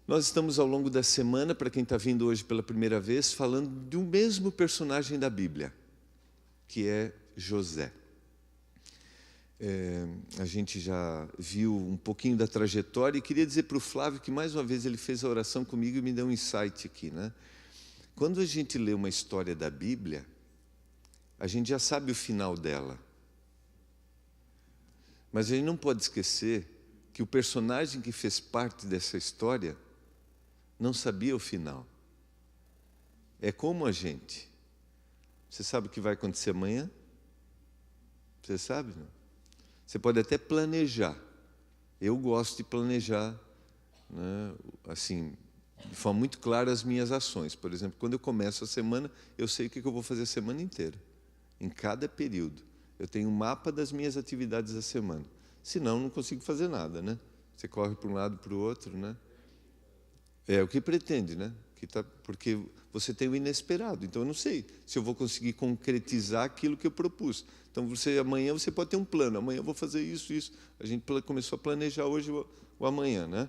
Nós estamos ao longo da semana, para quem está vindo hoje pela primeira vez, falando do mesmo personagem da Bíblia, que é José. A gente já viu um pouquinho da trajetória e queria dizer para o Flávio que mais uma vez ele fez a oração comigo e me deu um insight aqui, né? Quando a gente lê uma história da Bíblia, a gente já sabe o final dela. Mas a gente não pode esquecer que o personagem que fez parte dessa história não sabia o final. É como a gente. Você sabe o que vai acontecer amanhã? Você sabe, não? Você pode até planejar. Eu gosto de planejar, né, assim, de forma muito clara as minhas ações. Por exemplo, quando eu começo a semana, eu sei o que eu vou fazer a semana inteira. Em cada período. Eu tenho um mapa das minhas atividades da semana. Senão, não consigo fazer nada, né? Você corre para um lado para o outro, né? É o que pretende, né? Porque você tem o inesperado. Então, eu não sei se eu vou conseguir concretizar aquilo que eu propus. Então, amanhã você pode ter um plano. Amanhã eu vou fazer isso, isso. A gente começou a planejar hoje o amanhã, né?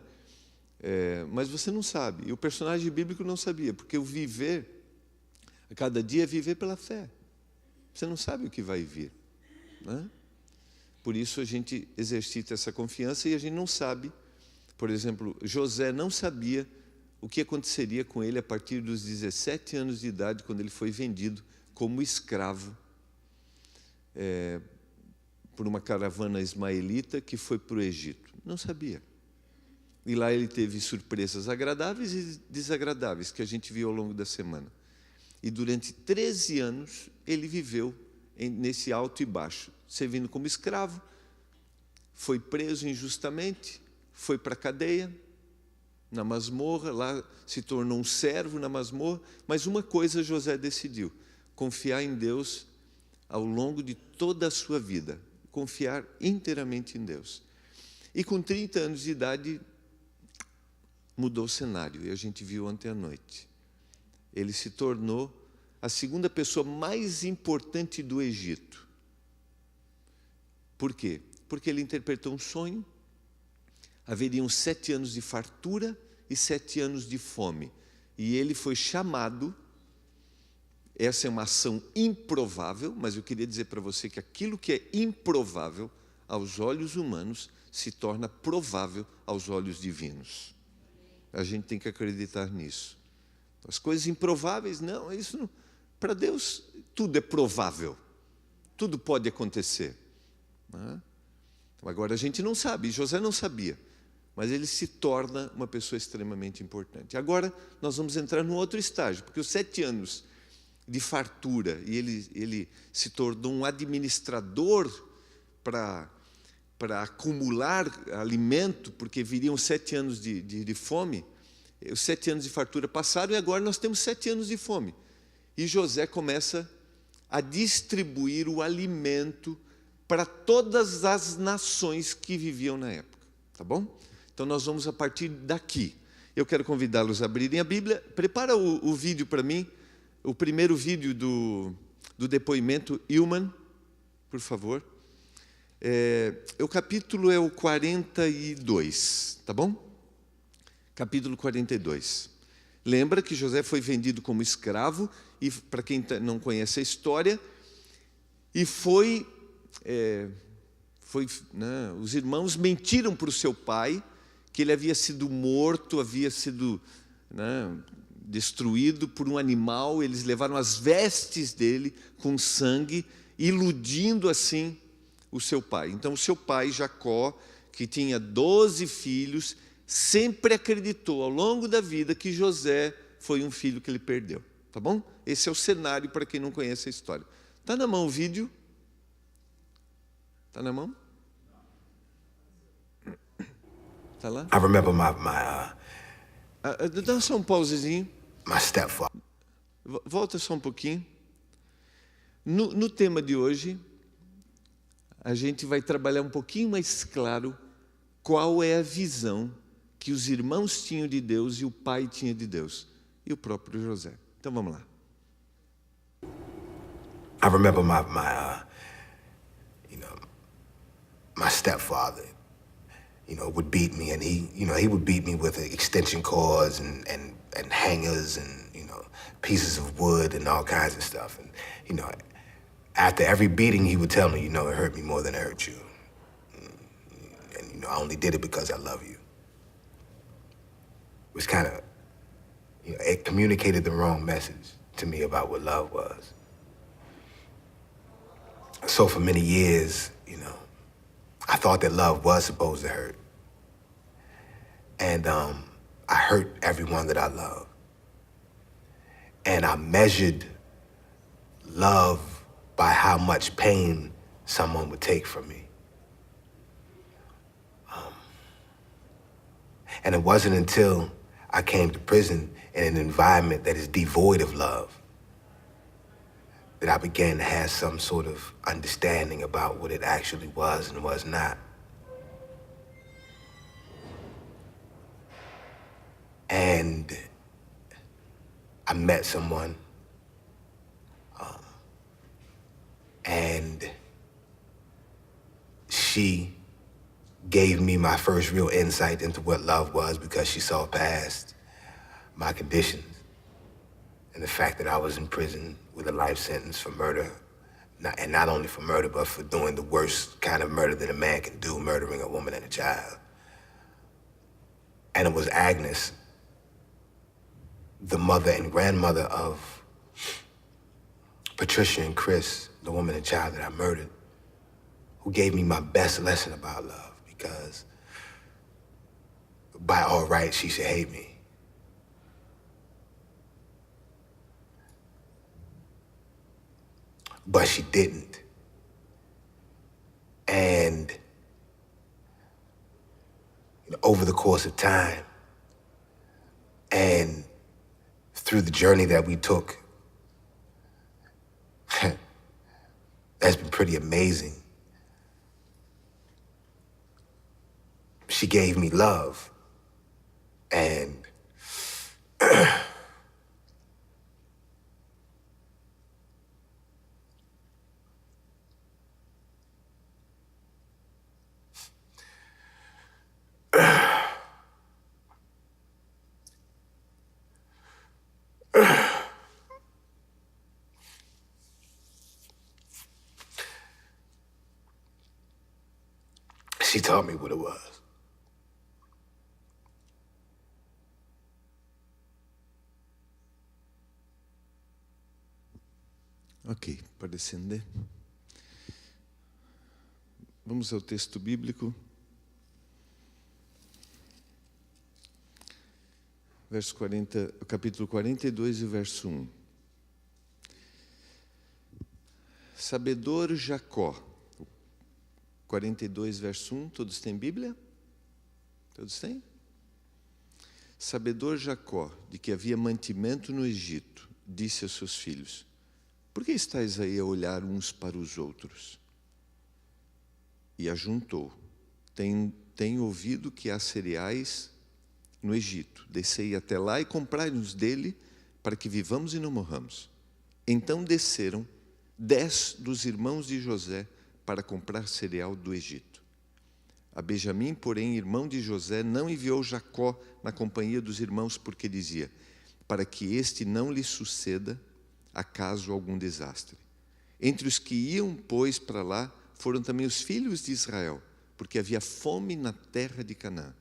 Mas você não sabe. E o personagem bíblico não sabia, porque o viver, a cada dia, é viver pela fé. Você não sabe o que vai vir, né? Por isso a gente exercita essa confiança e a gente não sabe. Por exemplo, José não sabia o que aconteceria com ele a partir dos 17 anos de idade, quando ele foi vendido como escravo por uma caravana ismaelita que foi para o Egito. Não sabia. E lá ele teve surpresas agradáveis e desagradáveis, que a gente viu ao longo da semana. E durante 13 anos ele viveu nesse alto e baixo, servindo como escravo, foi preso injustamente, foi para a cadeia, na masmorra, lá se tornou um servo na masmorra, mas uma coisa José decidiu: confiar em Deus ao longo de toda a sua vida, confiar inteiramente em Deus. E com 30 anos de idade, mudou o cenário, e a gente viu ontem à noite. Ele se tornou a segunda pessoa mais importante do Egito. Por quê? Porque ele interpretou um sonho. Haveriam 7 anos de fartura e 7 anos de fome. E ele foi chamado. Essa é uma ação improvável, mas eu queria dizer para você que aquilo que é improvável aos olhos humanos se torna provável aos olhos divinos. A gente tem que acreditar nisso. As coisas improváveis, não, isso não. Para Deus, tudo é provável. Tudo pode acontecer. Né? Agora, a gente não sabe, José não sabia, mas ele se torna uma pessoa extremamente importante. Agora, nós vamos entrar num outro estágio, porque os 7 anos de fartura, e ele se tornou um administrador para acumular alimento, porque viriam 7 anos de fome. Os 7 anos de fartura passaram e agora nós temos 7 anos de fome. E José começa a distribuir o alimento para todas as nações que viviam na época, tá bom? Então nós vamos a partir daqui. Eu quero convidá-los a abrirem a Bíblia. Prepara o vídeo para mim, o primeiro vídeo do depoimento Hillman, por favor. O capítulo é o 42, tá bom? Capítulo 42. Lembra que José foi vendido como escravo, e para quem não conhece a história, e os irmãos mentiram para o seu pai que ele havia sido morto, havia sido destruído por um animal. Eles levaram as vestes dele com sangue, iludindo assim o seu pai. Então o seu pai, Jacó, que tinha 12 filhos, sempre acreditou ao longo da vida que José foi um filho que ele perdeu. Tá bom? Esse é o cenário para quem não conhece a história. Está na mão o vídeo? Está na mão? Está lá? I remember Dá só um pausezinho. my stepfather. Volta só um pouquinho. No tema de hoje, a gente vai trabalhar um pouquinho mais claro qual é a visão que os irmãos tinham de Deus e o pai tinha de Deus, e o próprio José. Então vamos lá. I remember my stepfather. would beat me, and he would beat me with extension cords and hangers and, pieces of wood and all kinds of stuff. And, after every beating, he would tell me, it hurt me more than it hurt you. And, I only did it because I love you. It was kind of, it communicated the wrong message to me about what love was. So for many years, I thought that love was supposed to hurt. And I hurt everyone that I love. And I measured love by how much pain someone would take from me. And it wasn't until I came to prison in an environment that is devoid of love that I began to have some sort of understanding about what it actually was and was not. And I met someone, and she gave me my first real insight into what love was, because she saw past my conditions and the fact that I was in prison with a life sentence for murder, and not only for murder, but for doing the worst kind of murder that a man can do, murdering a woman and a child. And it was Agnes, the mother and grandmother of Patricia and Chris, the woman and child that I murdered, who gave me my best lesson about love, because by all rights, she should hate me. But she didn't. And over the course of time and through the journey that we took, that's been pretty amazing. She gave me love, and she taught me what it was. Ok, para descender. Vamos ao texto bíblico. Verso 40, capítulo 42 e verso 1. Sabedor Jacó. 42, verso 1. Todos têm Bíblia? Todos têm? Sabedor Jacó, de que havia mantimento no Egito, disse aos seus filhos: por que estáis aí a olhar uns para os outros? E ajuntou: tenho ouvido que há cereais no Egito. Descei até lá e comprai-nos dele, para que vivamos e não morramos. Então desceram 10 dos irmãos de José para comprar cereal do Egito. A Benjamim, porém, irmão de José, não enviou Jacó na companhia dos irmãos, porque dizia: para que este não lhe suceda acaso algum desastre. Entre os que iam, pois, para lá, foram também os filhos de Israel, porque havia fome na terra de Canaã.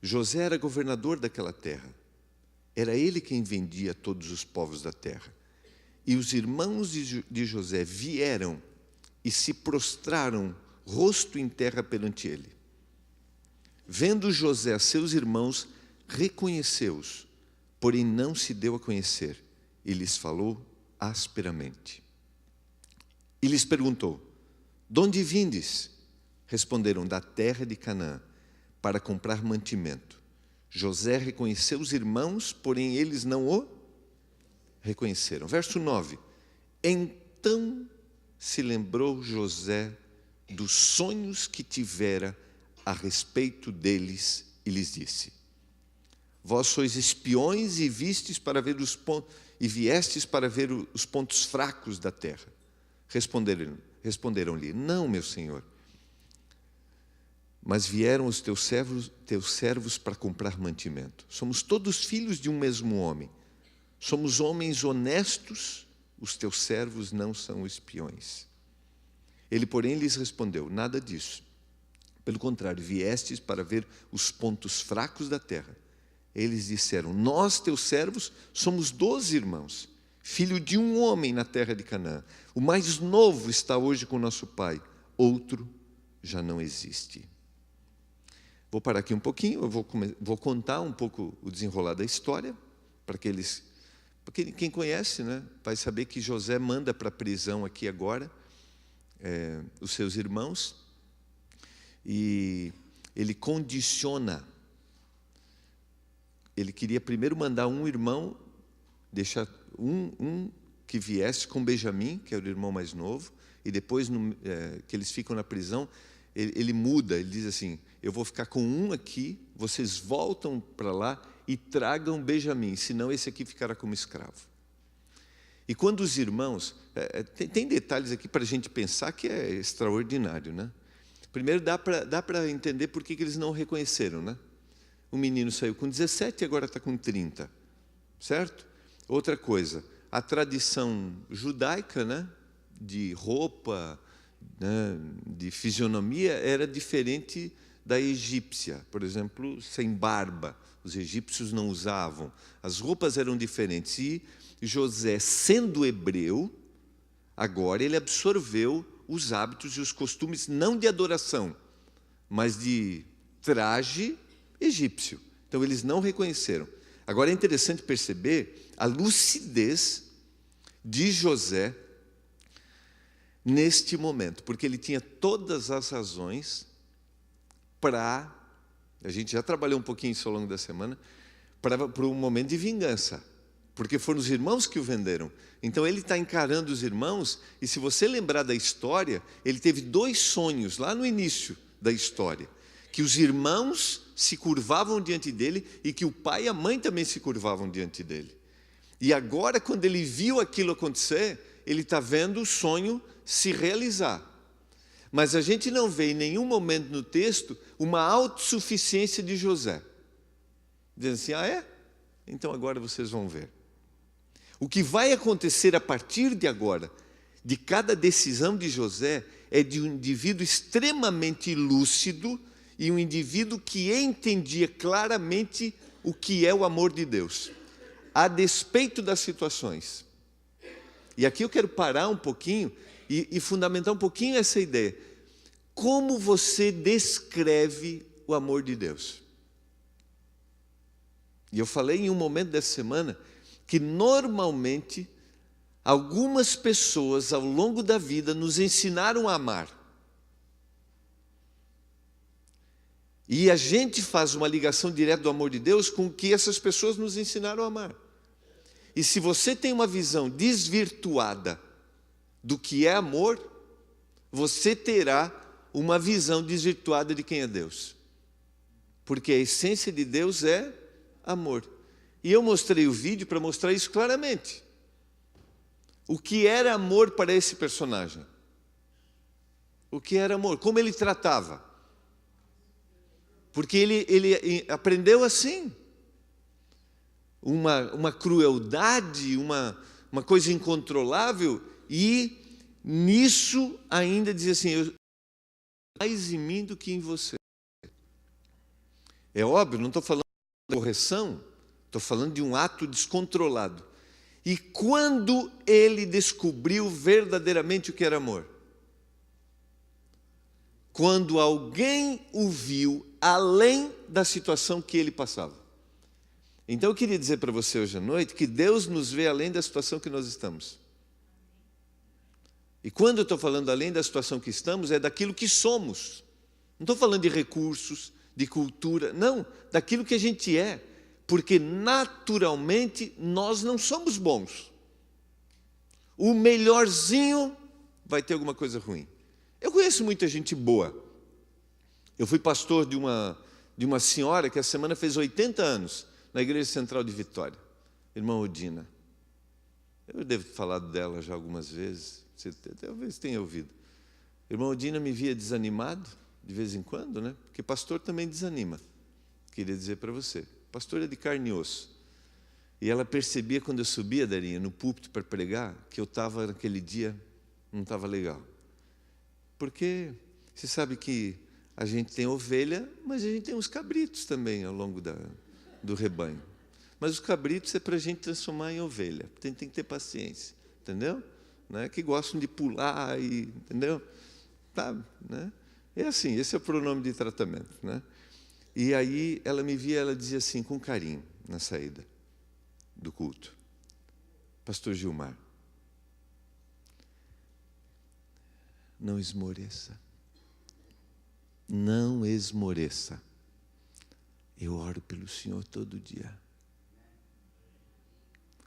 José era governador daquela terra. Era ele quem vendia todos os povos da terra. E os irmãos de José vieram e se prostraram, rosto em terra perante ele. Vendo José a seus irmãos, reconheceu-os, porém não se deu a conhecer, e lhes falou asperamente. E lhes perguntou: de onde vindes? Responderam: da terra de Canaã, para comprar mantimento. José reconheceu os irmãos, porém eles não o reconheceram. Verso 9. Então se lembrou José dos sonhos que tivera a respeito deles e lhes disse: vós sois espiões e viestes para ver os pontos fracos da terra. Responderam-lhe: não, meu senhor. mas vieram os teus servos para comprar mantimento. Somos todos filhos de um mesmo homem. Somos homens honestos, os teus servos não são espiões. Ele, porém, lhes respondeu: nada disso. Pelo contrário, viestes para ver os pontos fracos da terra. Eles disseram: nós, teus servos, somos 12 irmãos, filho de um homem na terra de Canaã. O mais novo está hoje com nosso pai, outro já não existe. Vou parar aqui um pouquinho, eu vou contar um pouco o desenrolar da história, para aqueles... Porque quem conhece, né, vai saber que José manda para a prisão aqui agora os seus irmãos, e ele condiciona. Ele queria primeiro mandar um irmão, deixar um que viesse com Benjamim, que era o irmão mais novo, e depois que eles ficam na prisão, ele muda, ele diz assim: eu vou ficar com um aqui, vocês voltam para lá e tragam Benjamim, senão esse aqui ficará como escravo. E quando os irmãos... tem detalhes aqui para a gente pensar que é extraordinário, né? Primeiro, dá para entender por que eles não reconheceram, né? O menino saiu com 17 e agora está com 30, certo? Outra coisa, a tradição judaica, né, de roupa, né, de fisionomia, era diferente da egípcia. Por exemplo, sem barba, os egípcios não usavam. As roupas eram diferentes. E José, sendo hebreu, agora ele absorveu os hábitos e os costumes, não de adoração, mas de traje egípcio. Então, eles não reconheceram. Agora, é interessante perceber a lucidez de José neste momento, porque ele tinha todas as razões para... A gente já trabalhou um pouquinho isso ao longo da semana, para um momento de vingança, porque foram os irmãos que o venderam. Então, ele está encarando os irmãos, e se você lembrar da história, ele teve 2 sonhos lá no início da história, que os irmãos se curvavam diante dele e que o pai e a mãe também se curvavam diante dele. E agora, quando ele viu aquilo acontecer, ele está vendo o sonho se realizar. Mas a gente não vê em nenhum momento no texto uma autossuficiência de José. Dizendo assim: ah, é? Então agora vocês vão ver. O que vai acontecer a partir de agora, de cada decisão de José, é de um indivíduo extremamente lúcido e um indivíduo que entendia claramente o que é o amor de Deus, a despeito das situações. E aqui eu quero parar um pouquinho e fundamentar um pouquinho essa ideia. Como você descreve o amor de Deus? E eu falei em um momento dessa semana que normalmente algumas pessoas ao longo da vida nos ensinaram a amar. E a gente faz uma ligação direta do amor de Deus com o que essas pessoas nos ensinaram a amar. E se você tem uma visão desvirtuada do que é amor, você terá uma visão desvirtuada de quem é Deus. Porque a essência de Deus é amor. E eu mostrei o vídeo para mostrar isso claramente. O que era amor para esse personagem? O que era amor? Como ele tratava? Porque ele aprendeu assim. Uma crueldade, uma coisa incontrolável, e nisso ainda dizia assim: eu mais em mim do que em você. É óbvio, não estou falando de correção, estou falando de um ato descontrolado. E quando ele descobriu verdadeiramente o que era amor? Quando alguém o viu além da situação que ele passava. Então eu queria dizer para você hoje à noite que Deus nos vê além da situação que nós estamos. E quando eu estou falando além da situação que estamos, é daquilo que somos. Não estou falando de recursos, de cultura, não, daquilo que a gente é. Porque naturalmente nós não somos bons. O melhorzinho vai ter alguma coisa ruim. Eu conheço muita gente boa. Eu fui pastor de uma senhora que a semana fez 80 anos na Igreja Central de Vitória, irmã Odina. Eu devo ter falado dela já algumas vezes, você talvez tenha ouvido. Irmã Odina me via desanimado, de vez em quando, né? Porque pastor também desanima. Queria dizer para você. Pastor é de carne e osso. E ela percebia quando eu subia, Darinha, no púlpito para pregar, que eu estava naquele dia, não estava legal. Porque você sabe que a gente tem ovelha, mas a gente tem uns cabritos também ao longo do rebanho. Mas os cabritos é para a gente transformar em ovelha. Tem que ter paciência, entendeu? Né? Que gostam de pular, entendeu? Tá, né? É assim, esse é o pronome de tratamento, né? E aí ela me via, ela dizia assim, com carinho, na saída do culto: Pastor Gilmar, não esmoreça. Não esmoreça. Eu oro pelo Senhor todo dia.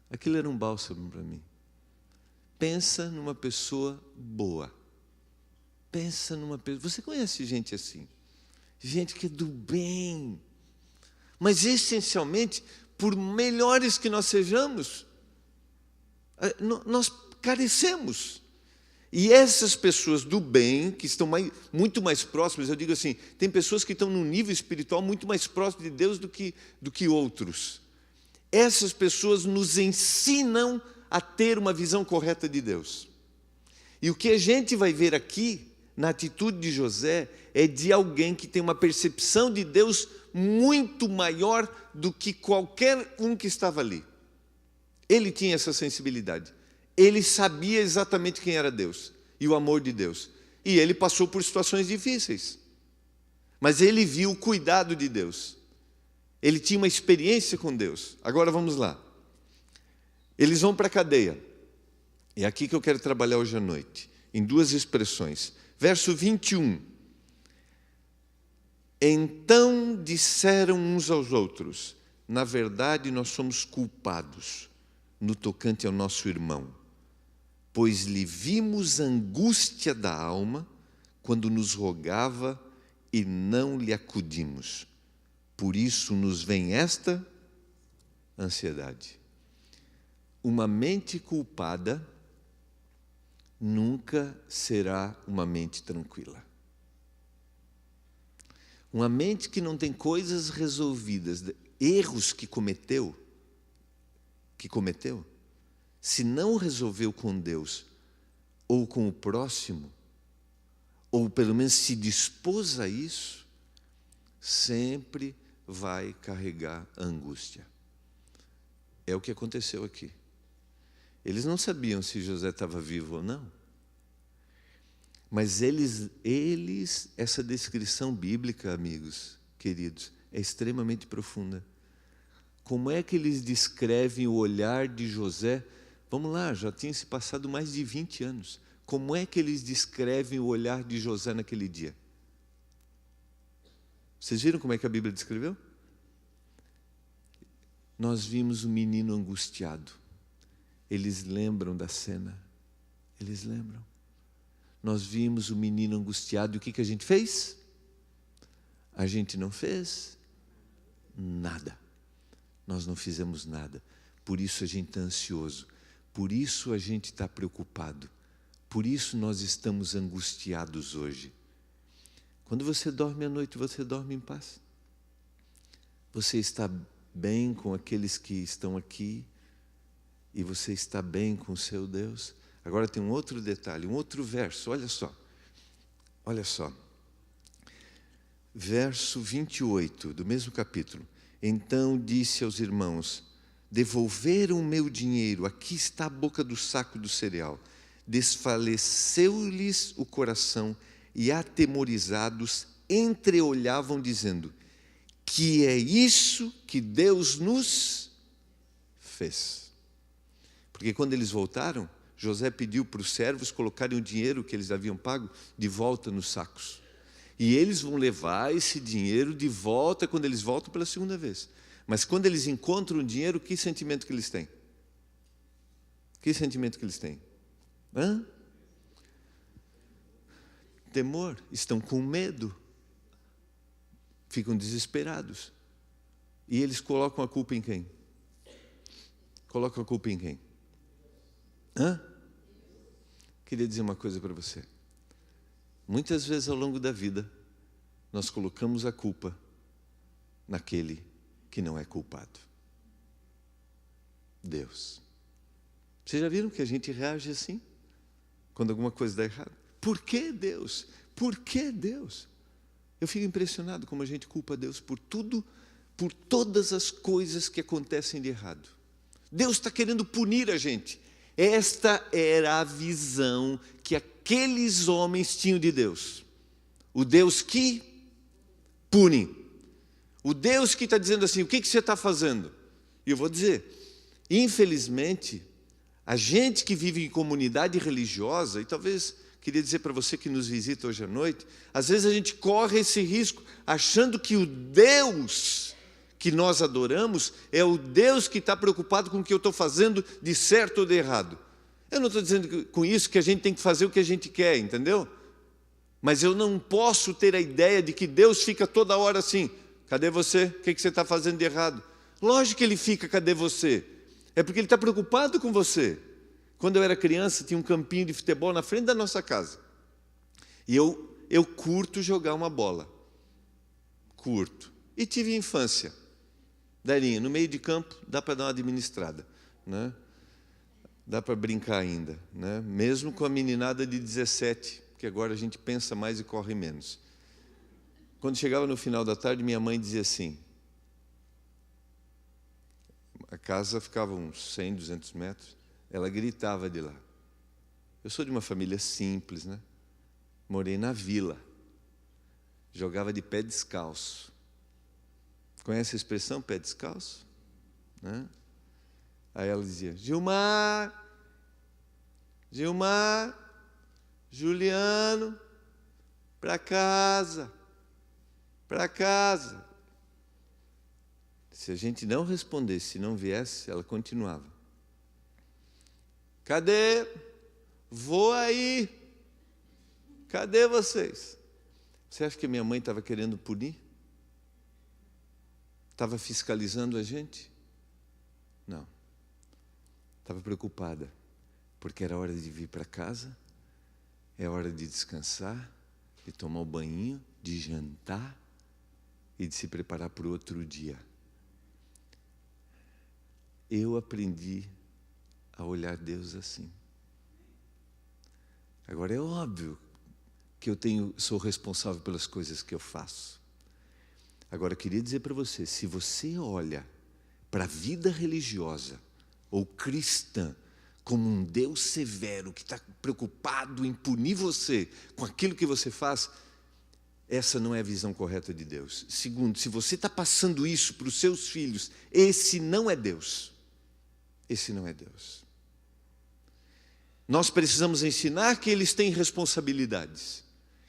Aquilo era um bálsamo para mim. Pensa numa pessoa boa. Pensa numa pessoa... Você conhece gente assim? Gente que é do bem. Mas essencialmente, por melhores que nós sejamos, nós carecemos. E essas pessoas do bem, que estão muito mais próximas, eu digo assim, tem pessoas que estão num nível espiritual muito mais próximo de Deus do que outros. Essas pessoas nos ensinam a ter uma visão correta de Deus. E o que a gente vai ver aqui, na atitude de José, é de alguém que tem uma percepção de Deus muito maior do que qualquer um que estava ali. Ele tinha essa sensibilidade. Ele sabia exatamente quem era Deus e o amor de Deus. E ele passou por situações difíceis. Mas ele viu o cuidado de Deus. Ele tinha uma experiência com Deus. Agora vamos lá. Eles vão para a cadeia. É aqui que eu quero trabalhar hoje à noite. Em duas expressões. Verso 21. Então disseram uns aos outros: na verdade nós somos culpados no tocante ao nosso irmão, pois lhe vimos a angústia da alma quando nos rogava e não lhe acudimos. Por isso nos vem esta ansiedade. Uma mente culpada nunca será uma mente tranquila. Uma mente que não tem coisas resolvidas, erros que cometeu, se não resolveu com Deus, ou com o próximo, ou pelo menos se dispôs a isso, sempre vai carregar a angústia. É o que aconteceu aqui. Eles não sabiam se José estava vivo ou não. Mas essa descrição bíblica, amigos, queridos, é extremamente profunda. Como é que eles descrevem o olhar de José? Vamos lá, já tinha se passado mais de 20 anos. Como é que eles descrevem o olhar de José naquele dia? Vocês viram como é que a Bíblia descreveu? Nós vimos um menino angustiado. Eles lembram da cena. Eles lembram. Nós vimos o menino angustiado e o que a gente fez? A gente não fez nada. Nós não fizemos nada. Por isso a gente está ansioso. Por isso a gente está preocupado. Por isso nós estamos angustiados hoje. Quando você dorme à noite, você dorme em paz. Você está bem com aqueles que estão aqui e você está bem com o seu Deus. Agora tem um outro detalhe, um outro verso, olha só. Olha só. Verso 28 do mesmo capítulo. Então disse aos irmãos: devolveram o meu dinheiro, aqui está a boca do saco do cereal. Desfaleceu-lhes o coração e atemorizados entreolhavam dizendo: que é isso que Deus nos fez? Porque quando eles voltaram, José pediu para os servos colocarem o dinheiro que eles haviam pago de volta nos sacos. E eles vão levar esse dinheiro de volta quando eles voltam pela segunda vez. Mas quando eles encontram o dinheiro, que sentimento que eles têm? Que sentimento que eles têm? Temor, estão com medo, ficam desesperados. E eles colocam a culpa em quem? Colocam a culpa em quem? Queria dizer uma coisa para você. Muitas vezes ao longo da vida, nós colocamos a culpa naquele que não é culpado. Deus. Vocês já viram que a gente reage assim? Quando alguma coisa dá errado? Por que Deus? Por que Deus? Eu fico impressionado como a gente culpa Deus por tudo, por todas as coisas que acontecem de errado. Deus está querendo punir a gente. Esta era a visão que aqueles homens tinham de Deus. O Deus que pune. O Deus que está dizendo assim, o que você está fazendo? E eu vou dizer, infelizmente, a gente que vive em comunidade religiosa, e talvez queria dizer para você que nos visita hoje à noite, às vezes a gente corre esse risco achando que o Deus que nós adoramos é o Deus que está preocupado com o que eu estou fazendo de certo ou de errado. Eu não estou dizendo com isso que a gente tem que fazer o que a gente quer, entendeu? Mas eu não posso ter a ideia de que Deus fica toda hora assim, cadê você? O que você está fazendo de errado? Lógico que Ele fica, cadê você? É porque Ele está preocupado com você. Quando eu era criança, tinha um campinho de futebol na frente da nossa casa. E eu curto jogar uma bola. Curto. E tive infância. Darinha, no meio de campo, dá para dar uma administrada, né? Dá para brincar ainda, né? Mesmo com a meninada de 17, que agora a gente pensa mais e corre menos. Quando chegava no final da tarde, minha mãe dizia assim, a casa ficava uns 100, 200 metros, ela gritava de lá. Eu sou de uma família simples, né? Morei na vila, jogava de pé descalço. Conhece a expressão pé descalço? Né? Aí ela dizia, Gilmar, Juliano, para casa. Se a gente não respondesse, se não viesse, ela continuava. Cadê? Vou aí. Cadê vocês? Você acha que minha mãe estava querendo punir? Estava fiscalizando a gente? Não. Estava preocupada, porque era hora de vir para casa, é hora de descansar, de tomar um banho, de jantar e de se preparar para o outro dia. Eu aprendi a olhar Deus assim. Agora é óbvio que sou responsável pelas coisas que eu faço. Agora, eu queria dizer para você, se você olha para a vida religiosa ou cristã como um Deus severo que está preocupado em punir você com aquilo que você faz, essa não é a visão correta de Deus. Segundo, se você está passando isso para os seus filhos, esse não é Deus. Esse não é Deus. Nós precisamos ensinar que eles têm responsabilidades,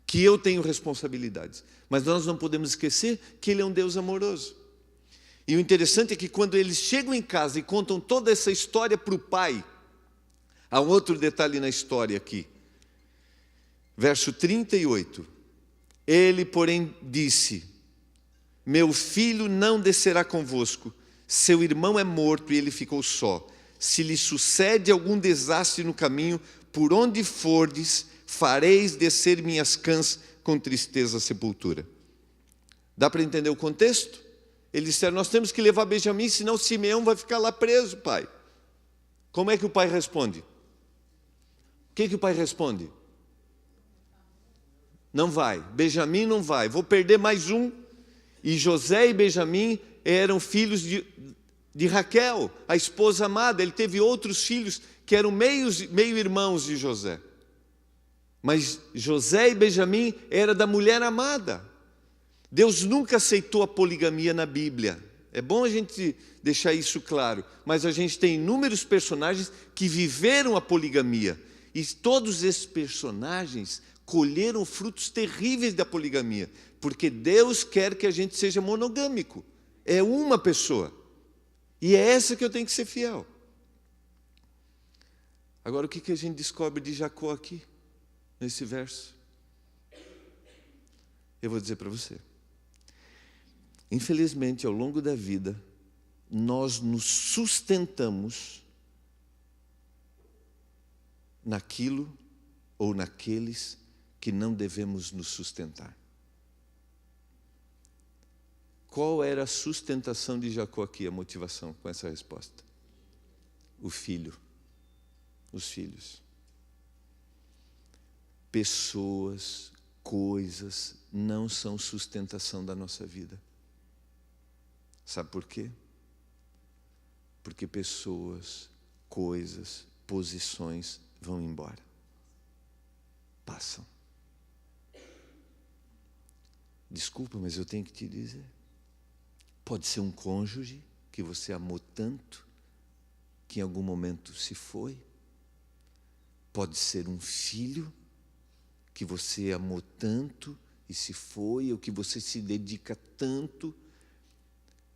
que eu tenho responsabilidades, mas nós não podemos esquecer que Ele é um Deus amoroso. E o interessante é que quando eles chegam em casa e contam toda essa história para o pai, há um outro detalhe na história aqui. Verso 38. Ele, porém, disse, meu filho não descerá convosco, seu irmão é morto e ele ficou só. Se lhe sucede algum desastre no caminho, por onde fordes, fareis descer minhas cãs com tristeza à sepultura. Dá para entender o contexto? Eles disseram, nós temos que levar Benjamim, senão Simeão vai ficar lá preso, pai. Como é que o pai responde? O que o pai responde? Não vai, Benjamim não vai, vou perder mais um. E José e Benjamim eram filhos de Raquel, a esposa amada. Ele teve outros filhos que eram meio irmãos de José. Mas José e Benjamim eram da mulher amada. Deus nunca aceitou a poligamia na Bíblia. É bom a gente deixar isso claro. Mas a gente tem inúmeros personagens que viveram a poligamia. E todos esses personagens colheram frutos terríveis da poligamia. Porque Deus quer que a gente seja monogâmico. É uma pessoa. E é essa que eu tenho que ser fiel. Agora, o que a gente descobre de Jacó aqui? Nesse verso, eu vou dizer para você, infelizmente ao longo da vida, nós nos sustentamos naquilo ou naqueles que não devemos nos sustentar. Qual era a sustentação de Jacó aqui, a motivação com essa resposta? O filho, os filhos. Pessoas, coisas não são sustentação da nossa vida. Sabe por quê? Porque pessoas, coisas, posições vão embora. Passam. Desculpa, mas eu tenho que te dizer. Pode ser um cônjuge que você amou tanto, que em algum momento se foi. Pode ser um filho que você amou tanto e se foi, ou que você se dedica tanto.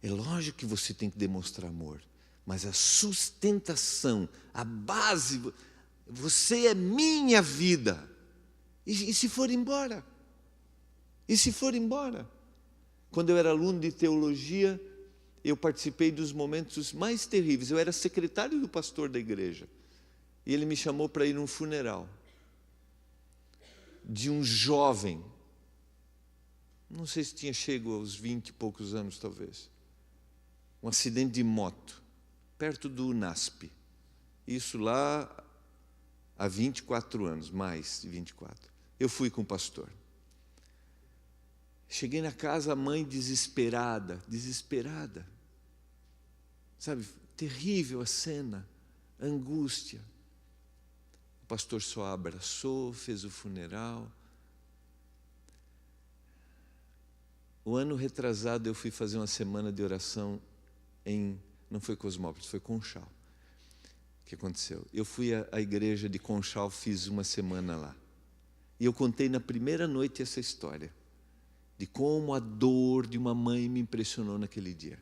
É lógico que você tem que demonstrar amor, mas a sustentação, a base, você é minha vida. E se for embora? E se for embora? Quando eu era aluno de teologia, eu participei dos momentos mais terríveis. Eu era secretário do pastor da igreja. E ele me chamou para ir num funeral de um jovem. Não sei se tinha chego aos 20 e poucos anos, talvez. Um acidente de moto, perto do UNASP. Isso lá há 24 anos, mais de 24. Eu fui com o pastor. Cheguei na casa, a mãe desesperada. Sabe, terrível a cena, a angústia. O pastor só abraçou, fez o funeral. O ano retrasado eu fui fazer uma semana de oração não foi Cosmópolis, foi Conchal. O que aconteceu? Eu fui à igreja de Conchal, fiz uma semana lá. E eu contei na primeira noite essa história, de como a dor de uma mãe me impressionou naquele dia.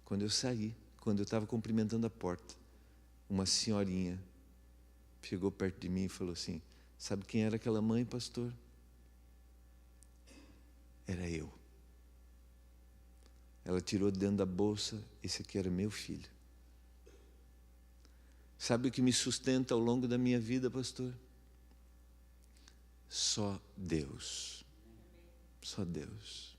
Quando eu saí, quando eu estava cumprimentando a porta, uma senhorinha chegou perto de mim e falou assim: sabe quem era aquela mãe, pastor? Era eu. Ela tirou de dentro da bolsa, esse aqui era meu filho. Sabe o que me sustenta ao longo da minha vida, pastor? Só Deus. Só Deus.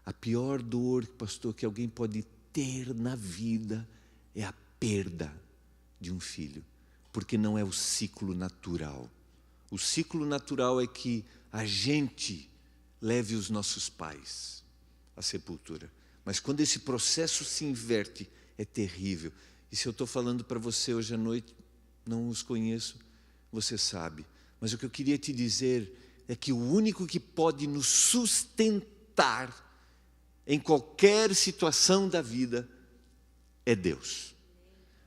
A pior dor, pastor, que alguém pode ter na vida é a perda de um filho, porque não é o ciclo natural. O ciclo natural é que a gente leve os nossos pais à sepultura. Mas quando esse processo se inverte, é terrível. E se eu estou falando para você hoje à noite, não os conheço, você sabe. Mas o que eu queria te dizer é que o único que pode nos sustentar em qualquer situação da vida é Deus.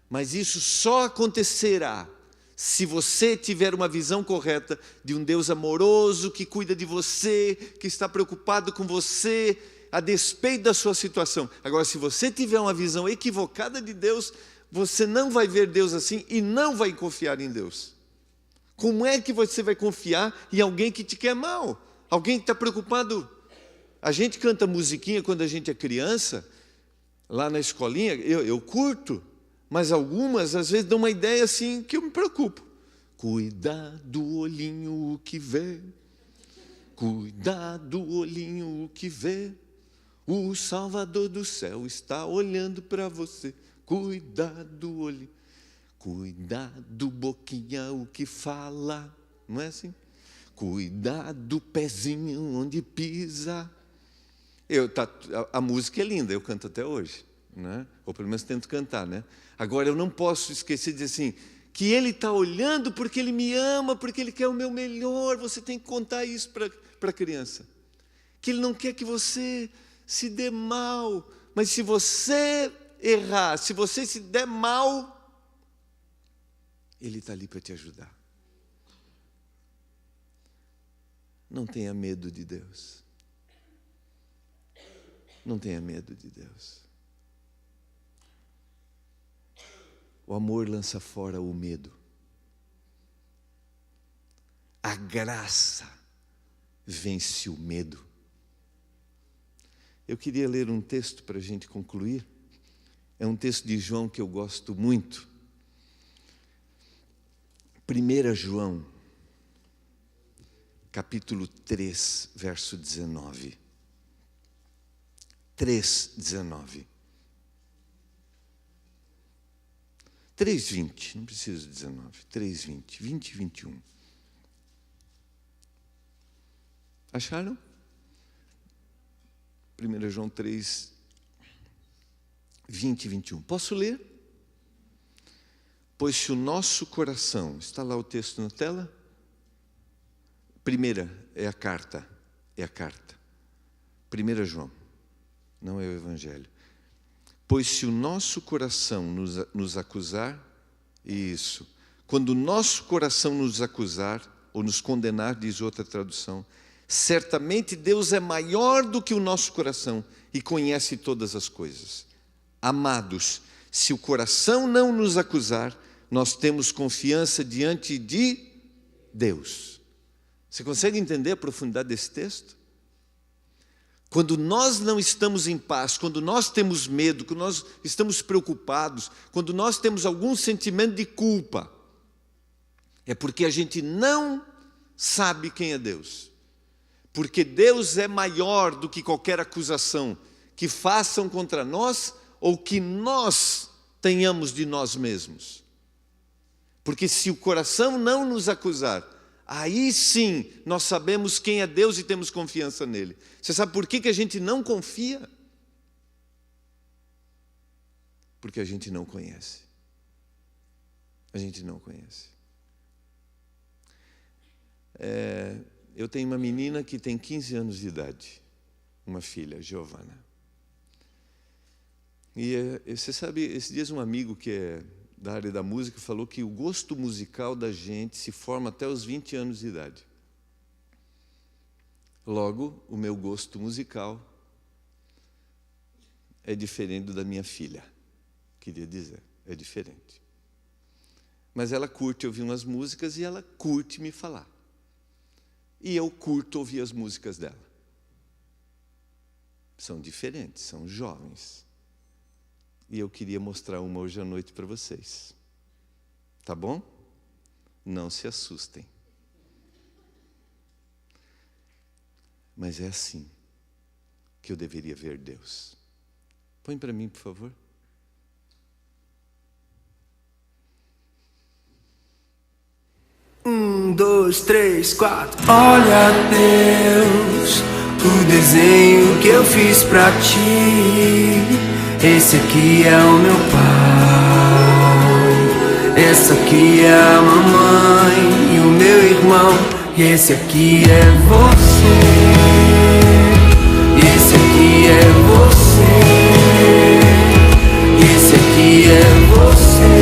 Mas isso só acontecerá se você tiver uma visão correta de um Deus amoroso, que cuida de você, que está preocupado com você, a despeito da sua situação. Agora, se você tiver uma visão equivocada de Deus, você não vai ver Deus assim e não vai confiar em Deus. Como é que você vai confiar em alguém que te quer mal? Alguém que está preocupado? A gente canta musiquinha quando a gente é criança, lá na escolinha, eu curto, mas algumas às vezes dão uma ideia assim que eu me preocupo. Cuidado do olhinho o que vê, cuidado do olhinho o que vê, o Salvador do céu está olhando para você. Cuidado do olhinho, cuidado boquinha o que fala, não é assim? Cuidado do pezinho onde pisa. A música é linda, eu canto até hoje, né? Ou pelo menos tento cantar, né? Agora eu não posso esquecer de dizer assim, que Ele está olhando porque Ele me ama, porque Ele quer o meu melhor. Você tem que contar isso para a criança. Que Ele não quer que você se dê mal, mas se você errar, se você se der mal, Ele está ali para te ajudar. Não tenha medo de Deus. Não tenha medo de Deus. O amor lança fora o medo. A graça vence o medo. Eu queria ler um texto para a gente concluir. É um texto de João que eu gosto muito. 1 João, capítulo 3, verso 19. 3:19. 3:20, não preciso 19, 3:20, 20 e 21. Acharam? 1 João 3, 20 e 21. Posso ler? Pois se o nosso coração, está lá o texto na tela? Primeira é a carta. 1 João, não é o Evangelho. Pois se o nosso coração nos acusar, isso, quando o nosso coração nos acusar, ou nos condenar, diz outra tradução, certamente Deus é maior do que o nosso coração e conhece todas as coisas. Amados, se o coração não nos acusar, nós temos confiança diante de Deus. Você consegue entender a profundidade desse texto? Quando nós não estamos em paz, quando nós temos medo, quando nós estamos preocupados, quando nós temos algum sentimento de culpa, é porque a gente não sabe quem é Deus. Porque Deus é maior do que qualquer acusação que façam contra nós ou que nós tenhamos de nós mesmos. Porque se o coração não nos acusar, aí sim nós sabemos quem é Deus e temos confiança nele. Você sabe por que a gente não confia? Porque a gente não conhece. A gente não conhece. Eu tenho uma menina que tem 15 anos de idade, uma filha, Giovana. E você sabe, esses dias um amigo que é da área da música falou que o gosto musical da gente se forma até os 20 anos de idade. Logo, o meu gosto musical é diferente do da minha filha. Queria dizer, é diferente. Mas ela curte ouvir umas músicas e ela curte me falar. E eu curto ouvir as músicas dela. São diferentes, são jovens. E eu queria mostrar uma hoje à noite para vocês. Tá bom? Não se assustem. Mas é assim que eu deveria ver Deus. Põe para mim, por favor. Um, dois, três, quatro. Olha, Deus, o desenho que eu fiz pra ti. Esse aqui é o meu pai, essa aqui é a mamãe e o meu irmão. E esse aqui é você, esse aqui é você, esse aqui é você.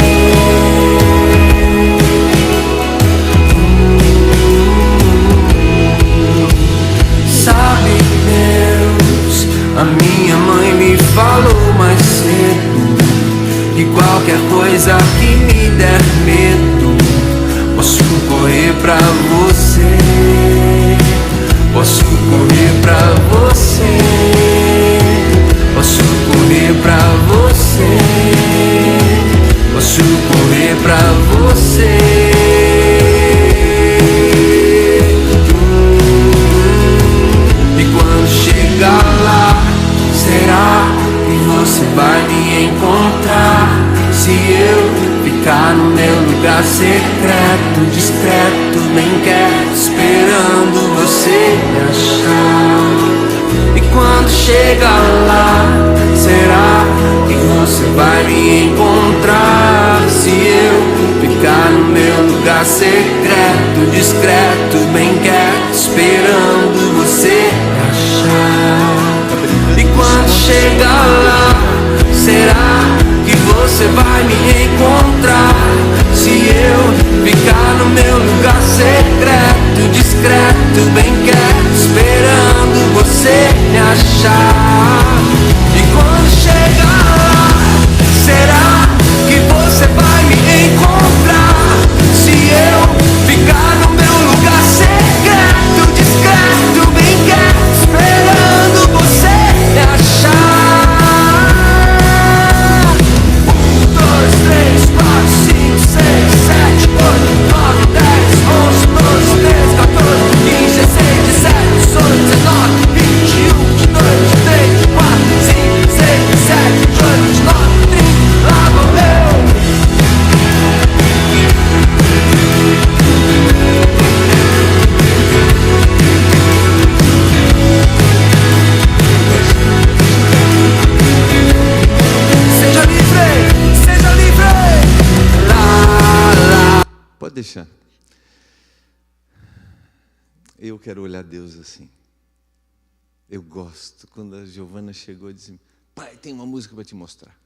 Sabe, Deus, a minha mãe me falou mais cedo que qualquer coisa que me der medo, posso correr pra você, posso correr pra você, posso correr pra você, posso correr pra você. E quando chegar lá, será que você vai me encontrar? Se eu ficar no meu lugar secreto, discreto, bem quieto, esperando você me achar. E quando chegar lá, será que você vai me encontrar? Se eu ficar no meu lugar secreto, discreto, bem quieto, esperando você me achar. E quando chegar lá, será que você vai me encontrar? Se eu ficar no meu lugar secreto, discreto, bem quieto, esperando você me achar. E quando chegar lá, será que você vai me encontrar? Se eu ficar no meu lugar secreto, discreto, bem quieto, esperando você me achar. 1, 2, 3, 4, 5, 6, 7, 8, 9, 10, 11, 12, 13, 14, 15, 16, 17, 18, 19, 21, 22, 23, deixar. Eu quero olhar Deus assim. Eu gosto. Quando a Giovana chegou e disse: pai, tem uma música para te mostrar.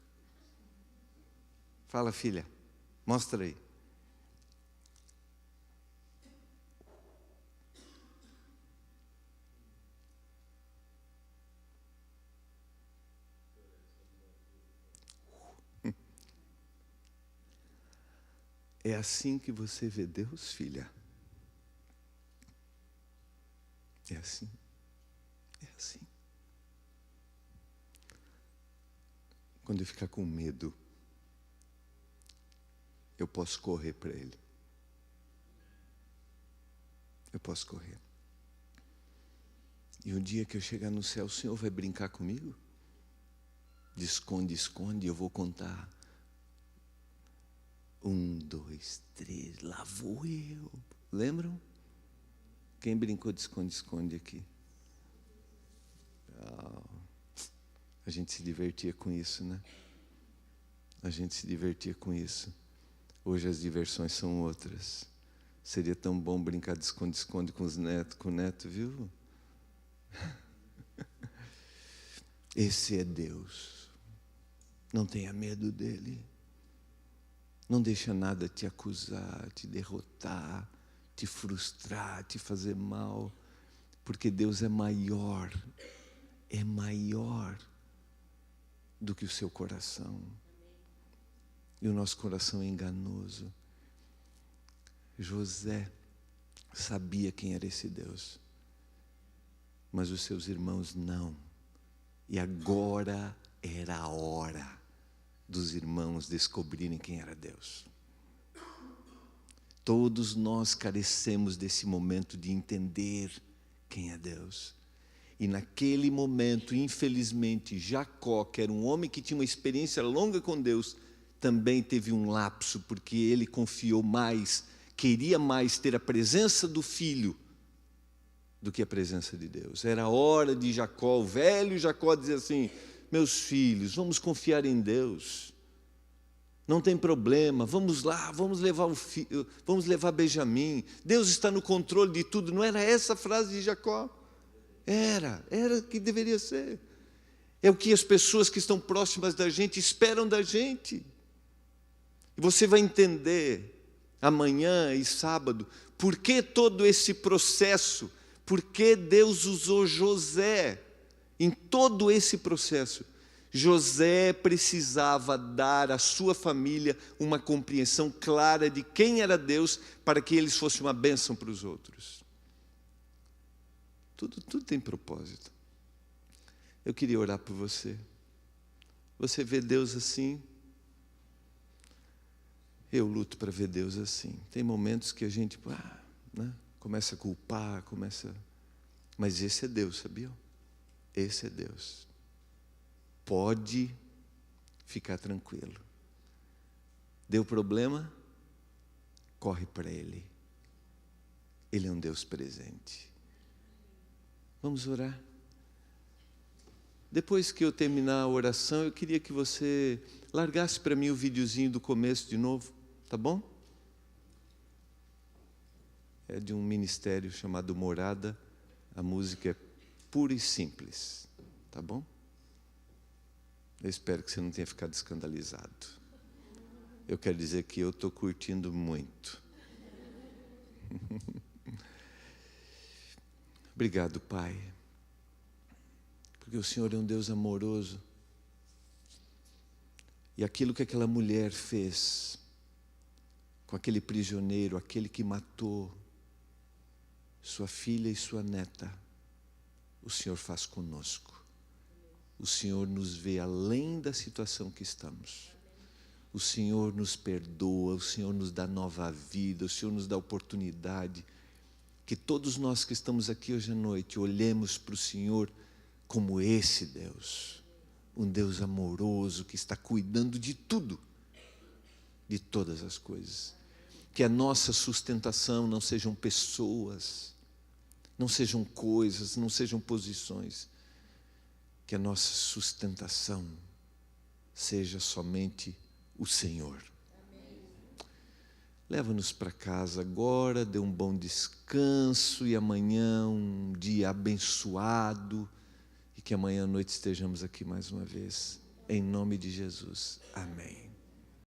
Fala, filha, mostra aí. É assim que você vê Deus, filha? É assim. É assim. Quando eu ficar com medo, eu posso correr para Ele. Eu posso correr. E um dia que eu chegar no céu, o Senhor vai brincar comigo? De esconde, esconde, eu vou contar. 1, 2, 3, lá vou eu. Lembram? Quem brincou de esconde, esconde aqui? A gente se divertia com isso, né? A gente se divertia com isso. Hoje as diversões são outras. Seria tão bom brincar de esconde, esconde com os netos, com o neto, viu? Esse é Deus. Não tenha medo dele. Não deixa nada te acusar, te derrotar, te frustrar, te fazer mal, porque Deus é maior do que o seu coração. E o nosso coração é enganoso. José sabia quem era esse Deus, mas os seus irmãos não. E agora era a hora dos irmãos descobrirem quem era Deus. Todos nós carecemos desse momento de entender quem é Deus. E naquele momento, infelizmente, Jacó, que era um homem que tinha uma experiência longa com Deus, também teve um lapso, porque ele confiou mais, queria mais ter a presença do filho do que a presença de Deus. Era a hora de Jacó, o velho Jacó, dizer assim: meus filhos, vamos confiar em Deus. Não tem problema, vamos lá, vamos levar Benjamim. Deus está no controle de tudo. Não era essa a frase de Jacó? Era o que deveria ser. É o que as pessoas que estão próximas da gente esperam da gente. E você vai entender amanhã e sábado por que todo esse processo, por que Deus usou José em todo esse processo. José precisava dar à sua família uma compreensão clara de quem era Deus, para que eles fossem uma bênção para os outros. Tudo tem propósito. Eu queria orar por você. Você vê Deus assim? Eu luto para ver Deus assim. Tem momentos que a gente começa a culpar, mas esse é Deus, sabia? Esse é Deus. Pode ficar tranquilo. Deu problema? Corre para Ele. Ele é um Deus presente. Vamos orar. Depois que eu terminar a oração, eu queria que você largasse para mim o videozinho do começo de novo, tá bom? É de um ministério chamado Morada. A música é pura e simples, tá bom? Eu espero que você não tenha ficado escandalizado. Eu quero dizer que eu estou curtindo muito. Obrigado, Pai, porque o Senhor é um Deus amoroso. E aquilo que aquela mulher fez com aquele prisioneiro, aquele que matou sua filha e sua neta, o Senhor faz conosco. O Senhor nos vê além da situação que estamos. O Senhor nos perdoa, o Senhor nos dá nova vida, o Senhor nos dá oportunidade. Que todos nós que estamos aqui hoje à noite olhemos para o Senhor como esse Deus. Um Deus amoroso que está cuidando de tudo, de todas as coisas. Que a nossa sustentação não sejam pessoas, não sejam coisas, não sejam posições. Que a nossa sustentação seja somente o Senhor. Leva-nos para casa agora, dê um bom descanso e amanhã um dia abençoado e que amanhã à noite estejamos aqui mais uma vez. Em nome de Jesus. Amém.